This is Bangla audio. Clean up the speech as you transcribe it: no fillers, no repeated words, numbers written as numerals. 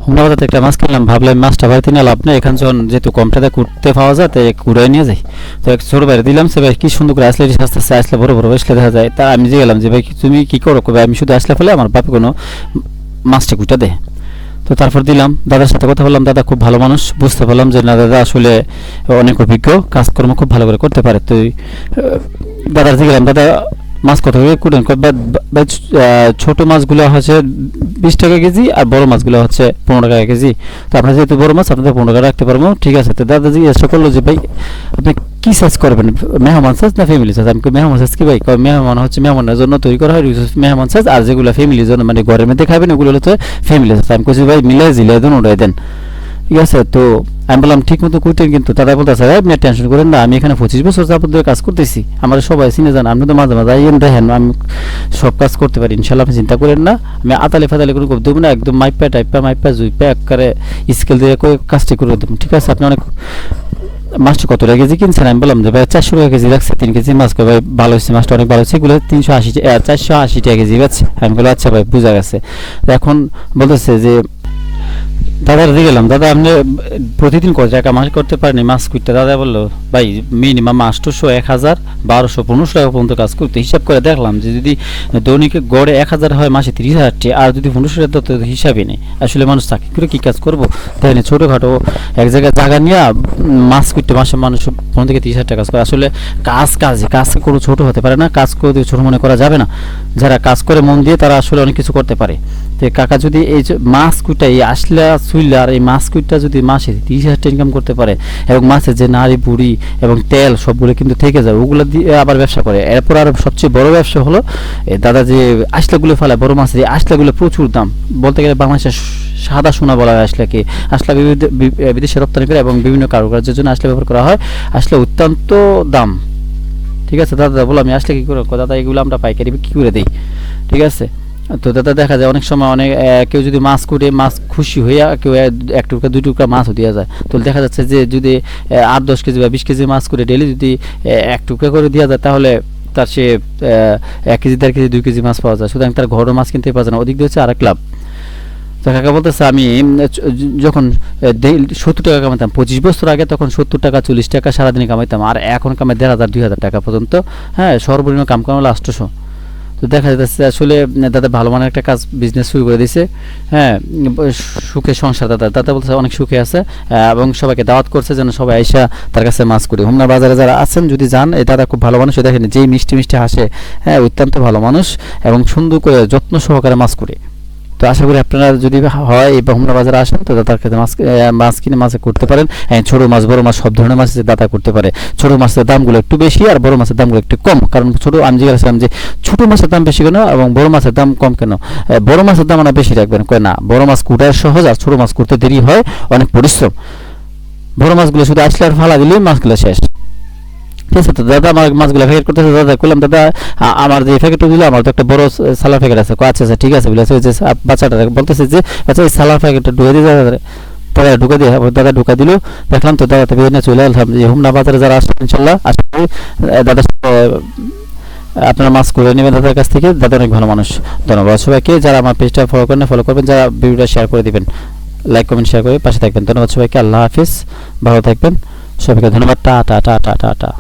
হোমনা বাজার থেকে একটা মাছ কিনলাম, ভাবলাম মাছটা বাড়িতে নিয়ে লাভ নেই, এখান যখন যেহেতু কমটাতে কুড়তে পাওয়া যায় তাই কুড়াই নিয়ে যাই। তো এক ছোটো বাইরে দিলাম, সে ভাই কি সুন্দর করে আসলে আস্তে আস্তে আসলে বড় বড় আসলে দেখা যায়। তা আমি যে গেলাম যে ভাই তুমি কি করো, কবে আমি শুধু আসলে ফেলে আমার বাপে কোনো মাছটা কুটা দেয়। তো তারপর দিলাম, দাদার সাথে কথা বললাম, দাদা খুব ভালো মানুষ, বুঝতে পারলাম যে না দাদা আসলে অনেক অভিজ্ঞ, কাজকর্ম খুব ভালো করে করতে পারে। তো দাদার দিয়ে গেলাম, দাদা মাছ কত করে কুটেন? ছোট মাছগুলো হচ্ছে 20 টাকা কেজি, আর বড় মাছগুলো হচ্ছে 15 টাকা কেজি। তো আপনার যেহেতু বড় মাছ আপনাদের 15 টাকা রাখতে পারবো, ঠিক আছে। তো দাদা জিজ্ঞাসা করলো যে ভাই আপনি কি সাইজ করবেন, মেহমান সাইজ না ফ্যামিলি সাইজ? আমি মেহমান সাইজ কি ভাই, মেহমান হচ্ছে মেহমানের জন্য তৈরি করা হয় মেহমান সাইজ, আর যেগুলো ফ্যামিলির জন্য মানে ঘরের মধ্যে খাবেন ওগুলো হচ্ছে ফ্যামিলি সাইজ। আমি বলছি ভাই মিলাই জিলাই দেন, ওটাই দেন, ঠিক আছে। তো আমি বললাম ঠিক মতো করতেন, কিন্তু দাদা বলতেছে আপনি টেনশন করেন না, আমি এখানে 25 বছর যাবত ধরে কাজ করতেছি, আমার সবাই চিনে যান, আপনি তো মাঝে মাঝে আইয়েন দেখেন, আমি সব কাজ করতে পারি ইনশাল্লাহ, আপনি চিন্তা করেন না। আমি আতালে ফাতালে করে দেবো না, একদম মাইপা টাইপা মাইপা জুইপা একবারে স্কেল দিয়ে কাজটি করে দেবো, ঠিক আছে। আপনি অনেক মাছটা কত টাকা কেজি কিনছেন? আমি বললাম যে ভাই 400 টাকা কেজি রাখছে, 3 কেজি মাছ, ভাই ভালো হয়েছে, মাছটা অনেক ভালো হয়েছে, এগুলো 480 টাকা কেজি পাচ্ছে। আমি বললাম আচ্ছা ভাই বুঝা গেছে। এখন বলতেছে যে দাদার দিয়ে গেলাম, দাদা আপনি প্রতিদিন কত টাকা মাছ করতে পারেন মাছ কুইটটা? দাদা বললো ভাই মিনিমাম 800, 1000, 1200, 1500 টাকা পর্যন্ত কাজ করতে। হিসাব করে দেখলাম যে যদি দৈনিক গড়ে 1000 হয়, মাসে 30,000 টাকা, আর যদি 1500 টাকা তো হিসাবই নেই। আসলে মানুষ চাকরি করে কী কাজ করবো, তাই না? ছোটোখাটো এক জায়গায় জায়গা নিয়ে মাছ কুইটতে মাসে মানুষ 15 থেকে 30,000 টাকা কাজ করে। আসলে কাজ কোনো ছোটো হতে পারে না, কাজ করে ছোটো মনে করা যাবে না। যারা কাজ করে মন দিয়ে তারা আসলে অনেক কিছু করতে পারে। তো কাকা যদি এই মাছ কুইটা এই আসলে চুইলে আর এই মাছ কুইটটা যদি মাসে 30,000 টাকা ইনকাম করতে পারে, এবং মাছের যে নাড়ি বুড়ি এবং তেল সবগুলো কিন্তু থেকে যায়, ওগুলো দিয়ে আবার ব্যবসা করে। এরপর আর সবচেয়ে বড় ব্যবসা হলো দাদা যে আশলাগুলো ফেলায়, বড় মাছের এই আশলাগুলো প্রচুর দাম, বলতে গেলে বাংলাদেশের সাদা সোনা বলা হয় আশলাকে। আশলা বিদেশে রপ্তানি করে এবং বিভিন্ন কারুকার্যের জন্য আশলা ব্যবহার করা হয়। আশলা অত্যন্ত দাম, ঠিক আছে। দাদা বলো আমি আসলে কী করে, দাদা এগুলো আমরা পাইকারি কী করে দিই, ঠিক আছে। তো দাদা দেখা যায় অনেক সময় অনেক কেউ যদি মাছ কুটে, মাছ খুশি হইয়া কেউ 1 টুকরা 2 টুকরা মাছও দেওয়া যায়। তো দেখা যাচ্ছে যে যদি 8-10 কেজি বা 20 কেজি মাছ করে ডেলি যদি 1 টুকরা করে দেওয়া যায়, তাহলে তার সে 1 কেজি 1.5 কেজি 2 কেজি মাছ পাওয়া যায়। সুতরাং তার ঘরের মাছ কিনতে পাওয়া যায় না, ওদিক দিয়ে হচ্ছে আরেক লাভ। তো কাকা বলতেছে আমি যখন 70 টাকা কামাইতাম 25 বছর আগে, তখন 70 টাকা 40 টাকা সারাদিনে কামাইতাম, আর এখন কামাই 1,500-2,000 টাকা পর্যন্ত। হ্যাঁ, সর্বনিম্ন কাম কামালো 800। তো দেখা যাচ্ছে আসলে দাদা ভালো মানের একটা কাজ বিজনেস শুরু করে দিয়েছে। হ্যাঁ, সুখে সংসার দাদা বলতেছে অনেক সুখে আছে, এবং সবাইকে দাওয়াত করছে যেন সবাই আইসা তার কাছে মাছ করি। হোমনা বাজারে যারা আছেন যদি যান, এই দাদা খুব ভালো মানুষ, দেখেন যেই মিষ্টি মিষ্টি হাসে, হ্যাঁ অত্যন্ত ভালো মানুষ, এবং সুন্দর করে যত্ন সহকারে মাছ করে। তো আশা করি আপনারা যদি হয় এই হোমনা বাজারে আসেন, তো দাদার কাছে মাছ কিনে মাছ করতে পারেন। ছোটো মাছ বড় মাছ সব ধরনের মাছ দাদা করতে পারে। ছোটো মাছের দামগুলো একটু বেশি, আর বড় মাছের দামগুলো একটু কম। কারণ আমি জিজ্ঞাসা যে ছোটো মাছের দাম বেশি কেন এবং বড় মাছের দাম কম কেন? বড় মাছের দাম আমরা বেশি রাখবেন, কয় না বড় মাছ কুটার সহজ, আর ছোটো মাছ করতে দেরি হয়, অনেক পরিশ্রম। বড় মাছগুলো শুধু আসলে আর ফালা দিলেই মাছগুলো শেষ, ঠিক আছে। তো দাদা আমার মাছগুলো প্যাকেট করতেছে, দাদা করলাম দাদা আমার যে প্যাকেটটা দিল, আমার তো একটা বড় সালার প্যাকেট আছে। আচ্ছা আচ্ছা ঠিক আছে বলেছে। ওই যে বাচ্চাটা বলতেছে যে আচ্ছা এই সালার প্যাকেটটা ঢুকে দিয়ে দাদা, দাদা ঢুকে দিয়ে দাদা ঢুকা দিল। দেখলাম তো দাদা থেকে চলে আসলাম যে হোমনা বাজারে যারা আসবেন ইনশাল্লাহ আশা করি দাদা আপনারা মাছ করে নেবেন দাদার কাছ থেকে। দাদা অনেক ভালো মানুষ। ধন্যবাদ সবাইকে, যারা আমার পেজটা ফলো করেন ফলো করবেন, যারা ভিডিওটা শেয়ার করে দিবেন, লাইক কমেন্ট শেয়ার করে পাশে থাকবেন। ধন্যবাদ সবাইকে, আল্লাহ হাফিজ, ভালো থাকবেন সবাইকে, ধন্যবাদ, টা টা টা টা টা টা।